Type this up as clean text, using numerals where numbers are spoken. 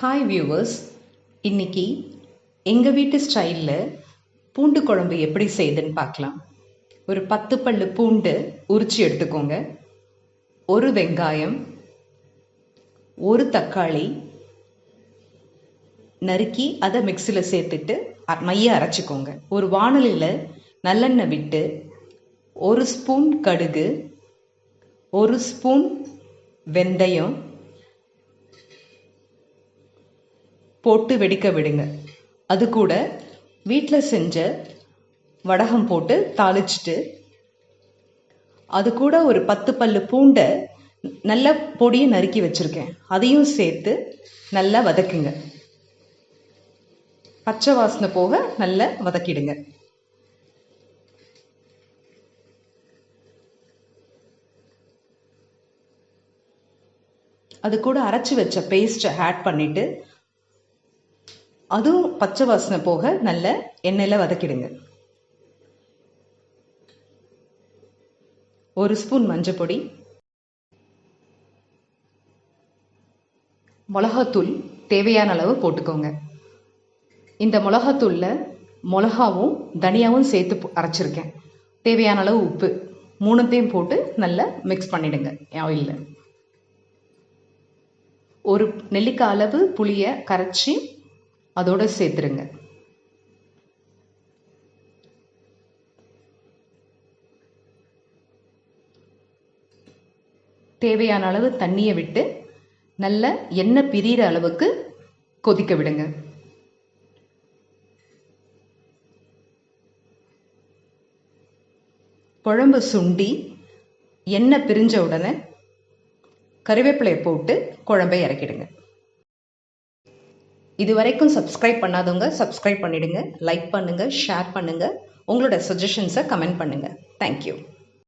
Hi viewers, இன்னைக்கு எங்கள் வீட்டு ஸ்டைலில் பூண்டு குழம்பு எப்படி செய்யுதுன்னு பார்க்கலாம். ஒரு 10 பல்லு பூண்டு உரித்து எடுத்துக்கோங்க. ஒரு வெங்காயம், ஒரு தக்காளி நறுக்கி அதை மிக்சியில் சேர்த்துட்டு மைய அரைச்சிக்கோங்க. ஒரு வாணலியில் நல்லெண்ணெய் விட்டு 1 ஸ்பூன் கடுகு, 1 ஸ்பூன் வெந்தயம் போட்டு வெடிக்க விடுங்க. அது கூட வீட்டில் செஞ்ச வடகம் போட்டு தாளிச்சிட்டு அது கூட ஒரு 10 பல்லு பூண்டை நல்ல பொடியை நறுக்கி வச்சுருக்கேன், அதையும் சேர்த்து நல்லா வதக்குங்க. பச்சை வாசனை போக நல்லா வதக்கிடுங்க. அது கூட அரைச்சி வச்ச பேஸ்ட்டை ஆட் பண்ணிவிட்டு அதுவும் பச்சை வாசனை போக நல்ல எண்ணெயில் வதக்கிடுங்க. 1 ஸ்பூன் மஞ்சள் பொடி, மிளகாத்தூள் தேவையான அளவு போட்டுக்கோங்க. இந்த மிளகாத்தூளில் மிளகாவும் தனியாவும் சேர்த்து அரைச்சிருக்கேன். தேவையான அளவு உப்பு, 3த்தையும் போட்டு நல்லா மிக்ஸ் பண்ணிடுங்க ஆயிலில். ஒரு நெல்லிக்காய் அளவு புளியை கரைச்சி அதோடு சேர்த்துருங்க. தேவையான அளவு தண்ணியை விட்டு நல்ல எண்ணெய் பிரிகிற அளவுக்கு கொதிக்க விடுங்க. குழம்பு சுண்டி எண்ணெய் பிரிஞ்ச உடனே கறிவேப்பிலையை போட்டு குழம்பை இறக்கிடுங்க. இது வரைக்கும் சப்ஸ்கிரைப் பண்ணாதவங்க சப்ஸ்கிரைப் பண்ணிடுங்க. லைக் பண்ணுங்கள், ஷேர் பண்ணுங்கள், உங்களோட சஜஷன்ஸை கமெண்ட் பண்ணுங்கள். தேங்க்யூ.